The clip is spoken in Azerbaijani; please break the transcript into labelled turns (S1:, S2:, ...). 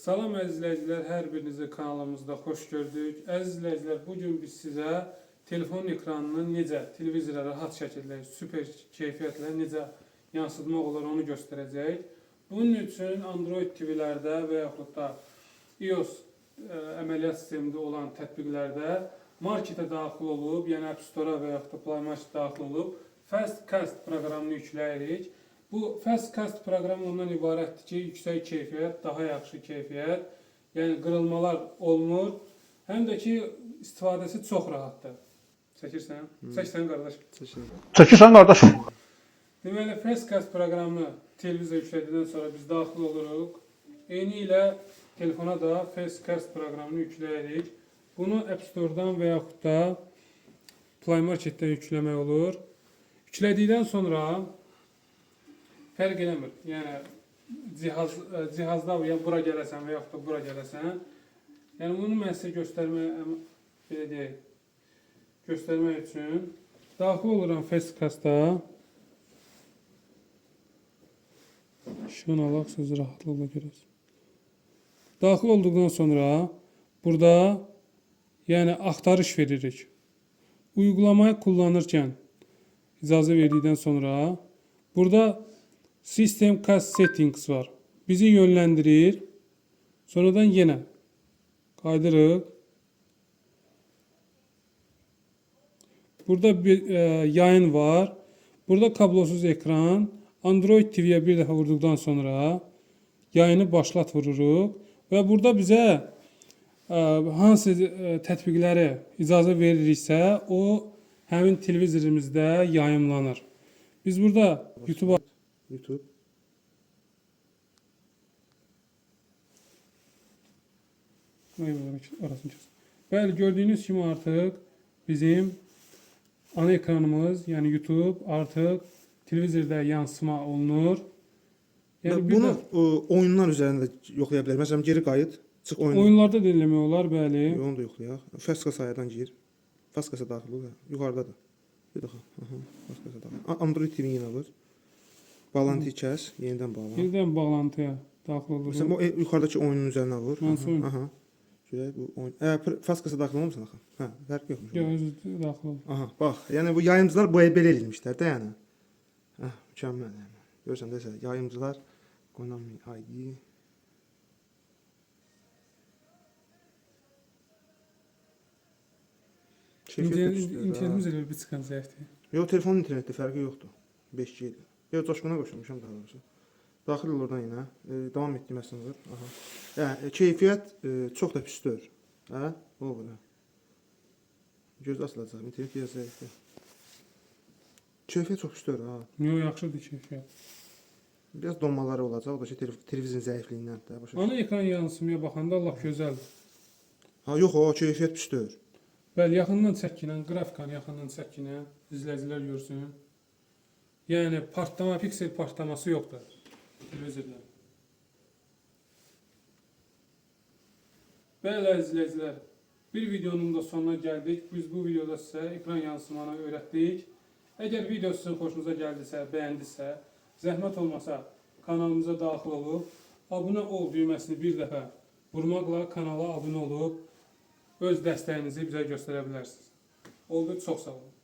S1: Salam əziz izləyicilər, hər birinizi kanalımızda xoş gördük. Əziz izləyicilər, bugün biz sizə telefon ekranını necə televizora rahat şəkildə, super keyfiyyətlə necə yansıtmaq olar onu göstərəcəyik. Bunun üçün Android TV-lərdə və yaxud da iOS əməliyyat sistemində olan tətbiqlərdə marketə daxil olub, yəni App Store və yaxud da Play Market daxil olub, Fastcast proqramını yükləyirik. Bu Fastcast proqramı ondan ibarətdir ki, yüksək keyfiyyət, daha yaxşı keyfiyyət, yəni qırılmalar olmur, həm də ki, istifadəsi çox rahatdır. Çəkirsən? Çəksən qardaş.
S2: Çəkirsən qardaş.
S1: Deməli, Fastcast proqramını televizora yüklədikdən sonra biz daxil oluruq. Eyni ilə telefona da Fastcast proqramını yükləyirik. Bunu App Store-dan və yaxud da Play Market-dən yükləmək olur. Yüklədikdən sonra fərq eləmir. Yəni cihazda ya bura gələsən və yaxud da bura gələsən. Yəni bunu mən sizə göstərmək üçün daxil oluram Fastcast-a. İşığını alaq, siz rahatlıqla görəsiniz. Daxil olduqdan sonra burada yəni axtarış veririk. Uygulamayı kullanırkən icazə verdikdən sonra burada System Cast Settings var. Bizi yönləndirir. Sonradan yenə qaydırıq. Burada bir yayın var. Burada kablosuz ekran. Android TV-yə bir dəfə vurduqdan sonra yayını başlat vururuq. Və burada bizə hansı tətbiqləri icazə veririksə, o həmin televizorimizdə yayımlanır. Biz burada YouTube. Bəli, gördüyünüz kimi artıq bizim ana ekranımız, yəni YouTube artıq televizorda yansıma olunur.
S2: Yəni bunu oyunlar üzərində yoxlaya bilərik. Məsələn, geri qayıt, çıx oyun.
S1: Oyunlarda da eləmək olar, bəli.
S2: Onu da yoxlayaq. Fastcast sayədən gir. Fastcast-a daxil ol. Yuxarıdadır. Bir dəfə. Fastcast-a daxil. Android TV yenə var. Bağlantıyı kəs, yenidən bağlan.
S1: Yenidən bağlantıya daxil olur.
S2: Məsələn, bu yuxarıdakı oyunun üzərinə vur.
S1: Hansı oyun?
S2: Aha. Görək bu oyun. Fastcast-a daxil olmamısan axı? Hə, fərq yoxmuş.
S1: Yox, özü daxil olur.
S2: Aha, bax. Yəni bu yayımcılar bu belə elmişlər də, yəni. Mükəmməl yəni. Görürsən də yayımcılar Konami ID.
S1: İnternetimiz elə bir çıxan zəifdir.
S2: Yox, telefonun internetdə fərqi yoxdur. 5G idi. Yox, coşquna qoşulmuşam daha doğrusu. Daxil ol oradan yenə. Davam etdiyim əsnələr. Aha. Yəni keyfiyyət çox da pis deyil. Hə? O belə. Göz açılacaq. İnternet biraz zəifdir. Keyfiyyət çox pis deyil ha.
S1: Yox, yaxşıdır keyfiyyət.
S2: Biraz donmaları olacaq. O da ki televizorun zəifliyindən də.
S1: Ana ekran yansımaya baxanda lap gözəldir.
S2: Ha, yox, o keyfiyyət pis deyil.
S1: Bəli, yaxından çəkinən, qrafikanı yaxından çəkinən izləyicilər görsün. Yəni partlama, piksel partlaması yoxdur televizorda. Bəli, izləyicilər, bir videonun da sonuna gəldik. Biz bu videoda sizə ekran yansımanı öyrətdik. Əgər video sizin xoşunuza gəldisə, bəyəndisə, zəhmət olmasa kanalımıza daxil olub, abunə ol düyməsini bir dəfə vurmaqla kanala abunə olub öz dəstəyinizi bizə göstərə bilərsiniz. Oldu, çox sağ olun.